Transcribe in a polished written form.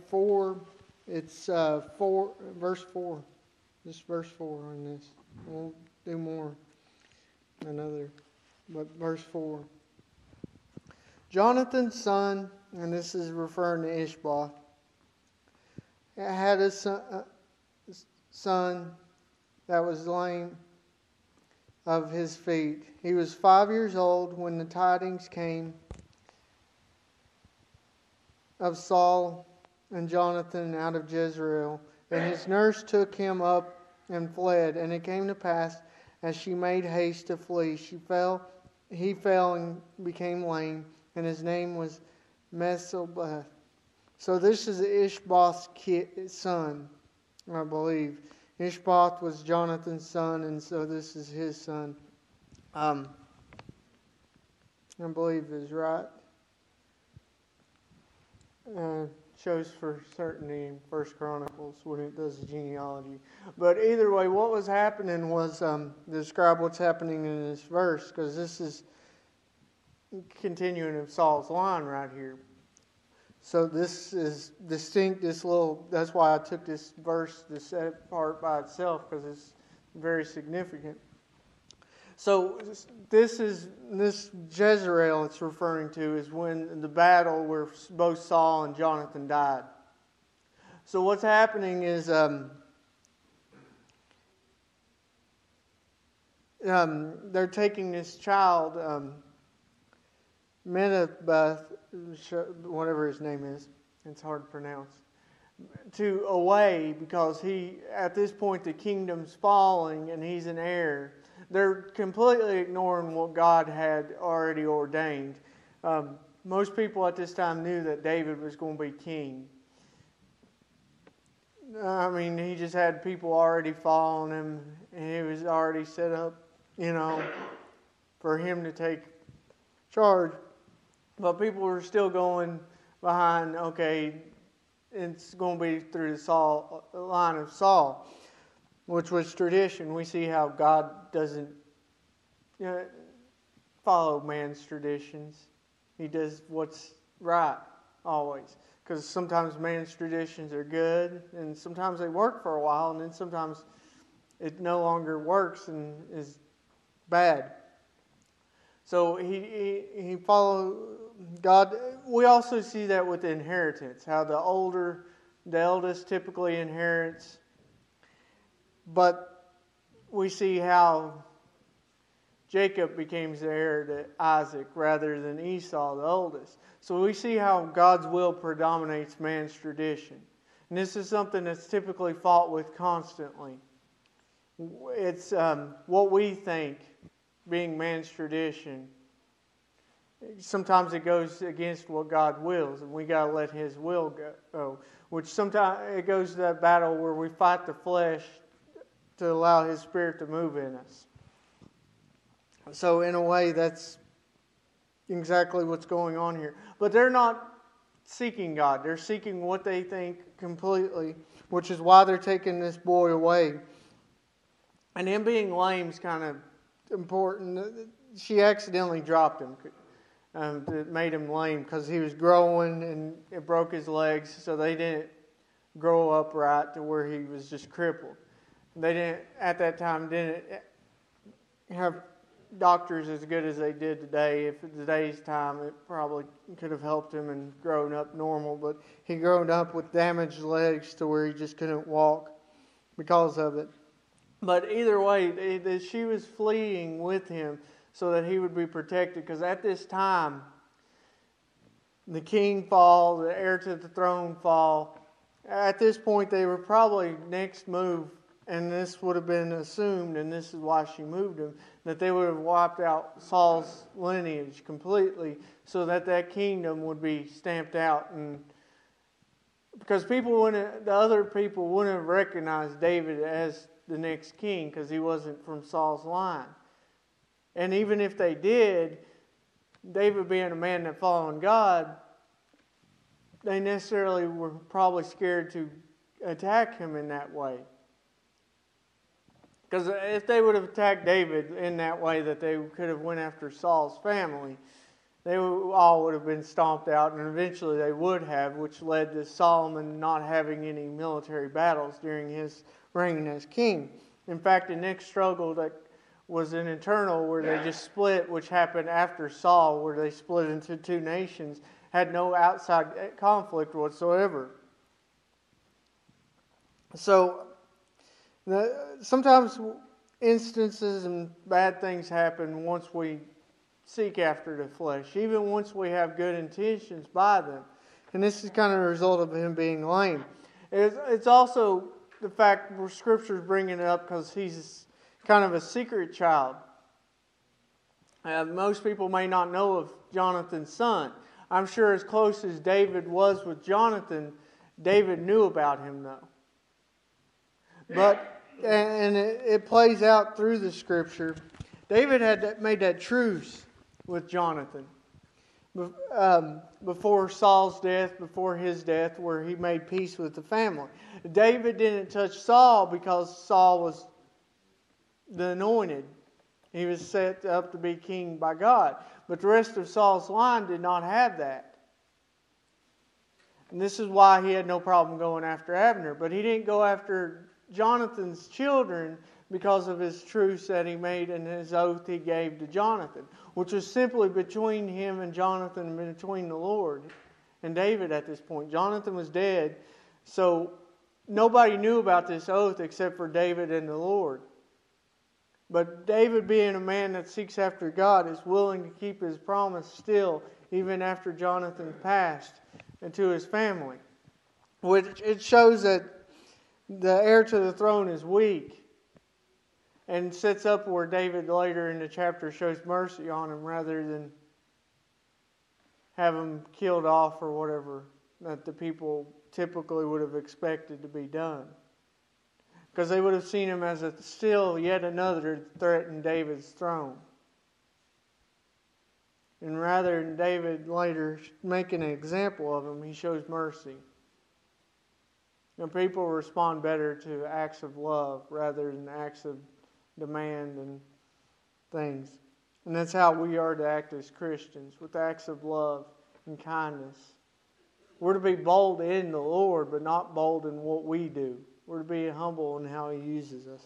4, it's 4, verse 4. Just verse 4 on this. We'll do more another, but verse 4. Jonathan's son, and this is referring to Ishbosheth, had a son that was lame of his feet. He was 5 years old when the tidings came of Saul and Jonathan out of Jezreel. And his nurse took him up and fled. And it came to pass, as she made haste to flee, he fell and became lame. And his name was Mephibosheth. So this is Ishbosheth's son, I believe. Ishbosheth was Jonathan's son, and so this is his son. I believe is right. Shows for certainty in 1 Chronicles when it does the genealogy. But either way, what was happening was describe what's happening in this verse, because this is continuing of Saul's line right here. So this is distinct, that's why I took this verse, this part by itself, because it's very significant. So this Jezreel it's referring to is when the battle where both Saul and Jonathan died. So what's happening is they're taking this child, Mephibosheth, whatever his name is, it's hard to pronounce, away because at this point the kingdom's falling and he's an heir. They're completely ignoring what God had already ordained. Most people at this time knew that David was going to be king. I mean, he just had people already following him, and he was already set up, for him to take charge. But people were still going behind, okay, it's going to be through the line of Saul, which was tradition. We see how God doesn't follow man's traditions. He does what's right, always. Because sometimes man's traditions are good, and sometimes they work for a while, and then sometimes it no longer works and is bad. So he followed God. We also see that with inheritance, how the eldest typically inherits. But we see how Jacob became the heir to Isaac rather than Esau, the oldest. So we see how God's will predominates man's tradition. And this is something that's typically fought with constantly. It's what we think being man's tradition. Sometimes it goes against what God wills, and we got to let His will go. Which sometimes it goes to that battle where we fight the flesh to allow His Spirit to move in us. So in a way, that's exactly what's going on here. But they're not seeking God. They're seeking what they think completely, which is why they're taking this boy away. And him being lame is kind of important. She accidentally dropped him. It made him lame because he was growing and it broke his legs, so they didn't grow upright to where he was just crippled. They didn't, at that time, have doctors as good as they did today. If in today's time, it probably could have helped him and grown up normal, but he grown up with damaged legs to where he just couldn't walk because of it. But either way, she was fleeing with him so that he would be protected, because at this time, the king fall, the heir to the throne fall. At this point, they were probably next move, and this would have been assumed, and this is why she moved him, that they would have wiped out Saul's lineage completely so that that kingdom would be stamped out. And because the other people wouldn't have recognized David as the next king because he wasn't from Saul's line. And even if they did, David being a man that followed God, they necessarily were probably scared to attack him in that way. Because if they would have attacked David in that way that they could have went after Saul's family, they all would have been stomped out, and eventually they would have, which led to Solomon not having any military battles during his reign as king. In fact, the next struggle that was an internal where they just split, which happened after Saul, where they split into two nations, had no outside conflict whatsoever. So, sometimes instances and bad things happen once we seek after the flesh, even once we have good intentions by them. And this is kind of a result of him being lame. It's also the fact where Scripture's bringing it up because he's kind of a secret child. Most people may not know of Jonathan's son. I'm sure as close as David was with Jonathan, David knew about him though. But, and it plays out through the Scripture, David had made that truce with Jonathan before Saul's death, before his death, where he made peace with the family. David didn't touch Saul because Saul was the anointed. He was set up to be king by God. But the rest of Saul's line did not have that. And this is why he had no problem going after Abner. But he didn't go after Jonathan's children because of his truce that he made and his oath he gave to Jonathan, which was simply between him and Jonathan, between the Lord and David at this point. Jonathan was dead, so nobody knew about this oath except for David and the Lord. But David, being a man that seeks after God, is willing to keep his promise still, even after Jonathan passed, and to his family. Which it shows that the heir to the throne is weak, and sets up where David later in the chapter shows mercy on him rather than have him killed off or whatever that the people typically would have expected to be done. Because they would have seen him as still yet another threatening David's throne. And rather than David later making an example of him, he shows mercy. And people respond better to acts of love rather than acts of demand and things. And that's how we are to act as Christians, with acts of love and kindness. We're to be bold in the Lord, but not bold in what we do. We're to be humble in how He uses us.